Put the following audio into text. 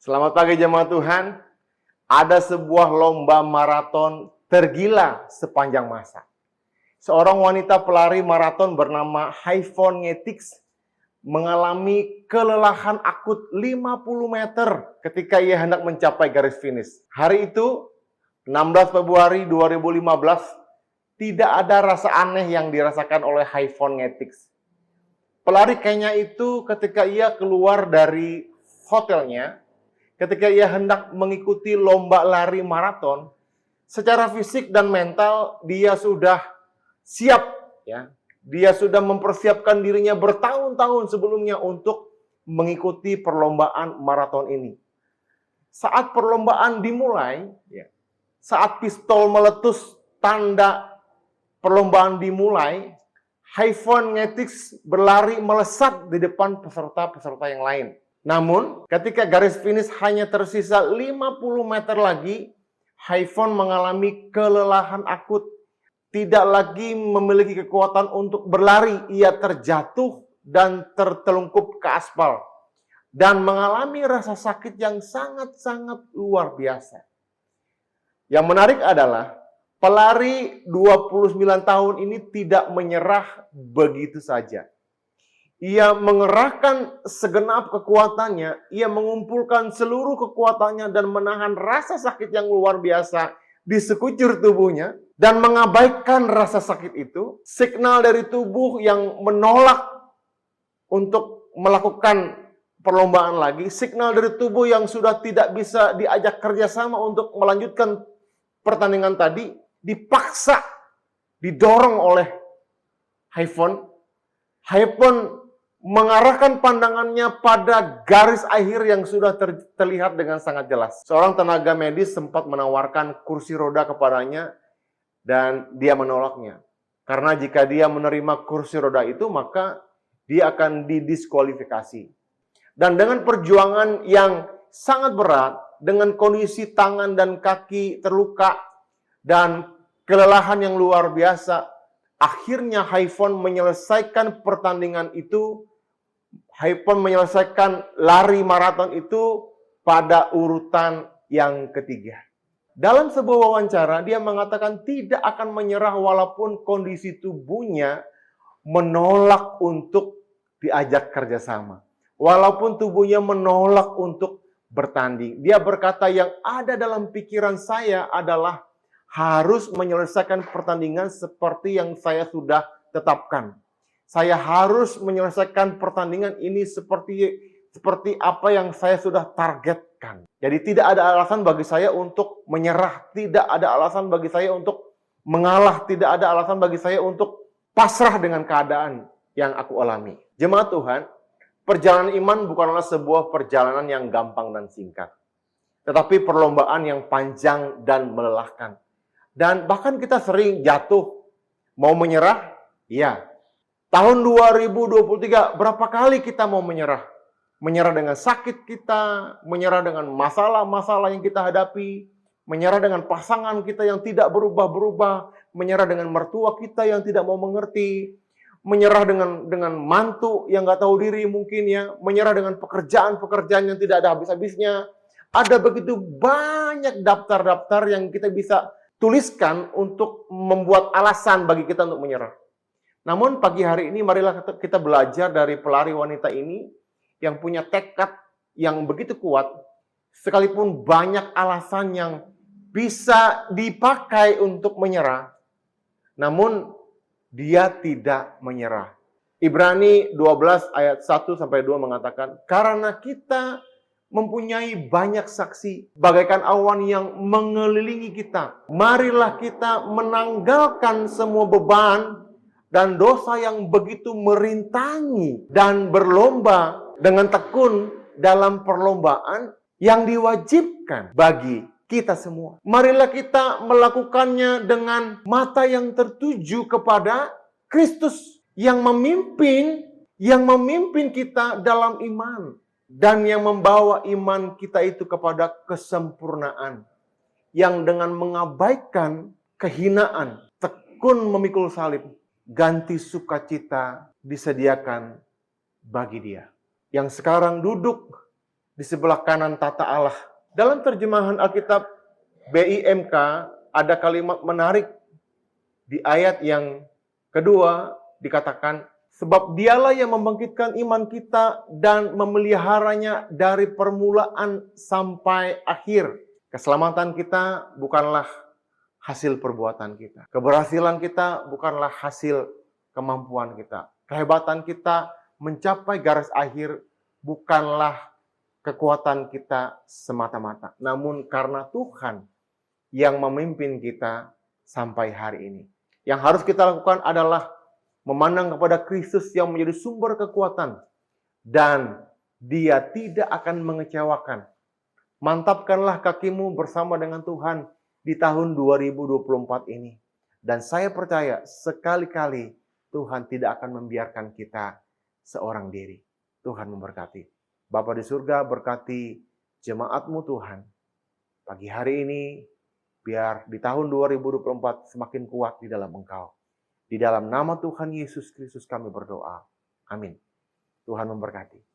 Selamat pagi jemaat Tuhan. Ada sebuah lomba maraton tergila sepanjang masa. Seorang wanita pelari maraton bernama Yvonne Ngetix mengalami kelelahan akut 50 meter ketika ia hendak mencapai garis finish. Hari itu, 16 Februari 2015, tidak ada rasa aneh yang dirasakan oleh Yvonne Ngetix. Pelari Kenya itu ketika ia keluar dari hotelnya, ketika ia hendak mengikuti lomba lari maraton, secara fisik dan mental dia sudah siap, ya. Dia sudah mempersiapkan dirinya bertahun-tahun sebelumnya untuk mengikuti perlombaan maraton ini. Saat perlombaan dimulai, ya, saat pistol meletus tanda perlombaan dimulai, Yvonne Ngetix berlari melesat di depan peserta-peserta yang lain. Namun, ketika garis finish hanya tersisa 50 meter lagi, Yvonne mengalami kelelahan akut. Tidak lagi memiliki kekuatan untuk berlari. Ia terjatuh dan tertelungkup ke aspal. Dan mengalami rasa sakit yang sangat-sangat luar biasa. Yang menarik adalah, pelari 29 tahun ini tidak menyerah begitu saja. Ia mengerahkan segenap kekuatannya, ia mengumpulkan seluruh kekuatannya dan menahan rasa sakit yang luar biasa di sekujur tubuhnya dan mengabaikan rasa sakit itu. Signal dari tubuh yang menolak untuk melakukan perlombaan lagi, signal dari tubuh yang sudah tidak bisa diajak kerjasama untuk melanjutkan pertandingan tadi, dipaksa, didorong oleh Yvonne. Yvonne mengarahkan pandangannya pada garis akhir yang sudah terlihat dengan sangat jelas. Seorang tenaga medis sempat menawarkan kursi roda kepadanya dan dia menolaknya. Karena jika dia menerima kursi roda itu, maka dia akan didiskualifikasi. Dan dengan perjuangan yang sangat berat, dengan kondisi tangan dan kaki terluka, dan kelelahan yang luar biasa, akhirnya Yvonne menyelesaikan pertandingan itu. Yvonne menyelesaikan lari maraton itu pada urutan yang ketiga. Dalam sebuah wawancara, dia mengatakan tidak akan menyerah walaupun kondisi tubuhnya menolak untuk diajak kerjasama. Walaupun tubuhnya menolak untuk bertanding. Dia berkata, yang ada dalam pikiran saya adalah harus menyelesaikan pertandingan seperti yang saya sudah tetapkan. Saya harus menyelesaikan pertandingan ini seperti apa yang saya sudah targetkan. Jadi tidak ada alasan bagi saya untuk menyerah, tidak ada alasan bagi saya untuk mengalah, tidak ada alasan bagi saya untuk pasrah dengan keadaan yang aku alami. Jemaat Tuhan, perjalanan iman bukanlah sebuah perjalanan yang gampang dan singkat, tetapi perlombaan yang panjang dan melelahkan. Dan bahkan kita sering jatuh, mau menyerah, ya. Tahun 2023, berapa kali kita mau menyerah? Menyerah dengan sakit kita, menyerah dengan masalah-masalah yang kita hadapi, menyerah dengan pasangan kita yang tidak berubah-berubah, menyerah dengan mertua kita yang tidak mau mengerti, menyerah dengan mantu yang nggak tahu diri mungkin ya, menyerah dengan pekerjaan-pekerjaan yang tidak ada habis-habisnya. Ada begitu banyak daftar-daftar yang kita bisa tuliskan untuk membuat alasan bagi kita untuk menyerah. Namun pagi hari ini marilah kita belajar dari pelari wanita ini yang punya tekad yang begitu kuat, sekalipun banyak alasan yang bisa dipakai untuk menyerah, namun dia tidak menyerah. Ibrani 12 ayat 1-2 mengatakan, karena kita mempunyai banyak saksi bagaikan awan yang mengelilingi kita, marilah kita menanggalkan semua beban dan dosa yang begitu merintangi dan berlomba dengan tekun dalam perlombaan yang diwajibkan bagi kita semua. Marilah kita melakukannya dengan mata yang tertuju kepada Kristus yang memimpin kita dalam iman dan yang membawa iman kita itu kepada kesempurnaan, yang dengan mengabaikan kehinaan, tekun memikul salib, ganti sukacita disediakan bagi dia. Yang sekarang duduk di sebelah kanan tata Allah. Dalam terjemahan Alkitab BIMK ada kalimat menarik di ayat yang kedua dikatakan, sebab dialah yang membangkitkan iman kita dan memeliharanya dari permulaan sampai akhir. Keselamatan kita bukanlah hasil perbuatan kita. Keberhasilan kita bukanlah hasil kemampuan kita. Kehebatan kita mencapai garis akhir bukanlah kekuatan kita semata-mata. Namun karena Tuhan yang memimpin kita sampai hari ini. Yang harus kita lakukan adalah memandang kepada Kristus yang menjadi sumber kekuatan. Dan Dia tidak akan mengecewakan. Mantapkanlah kakimu bersama dengan Tuhan di tahun 2024 ini. Dan saya percaya sekali-kali Tuhan tidak akan membiarkan kita seorang diri. Tuhan memberkati. Bapa di surga, berkati jemaat-Mu Tuhan. Pagi hari ini, biar di tahun 2024 semakin kuat di dalam Engkau. Di dalam nama Tuhan Yesus Kristus kami berdoa. Amin. Tuhan memberkati.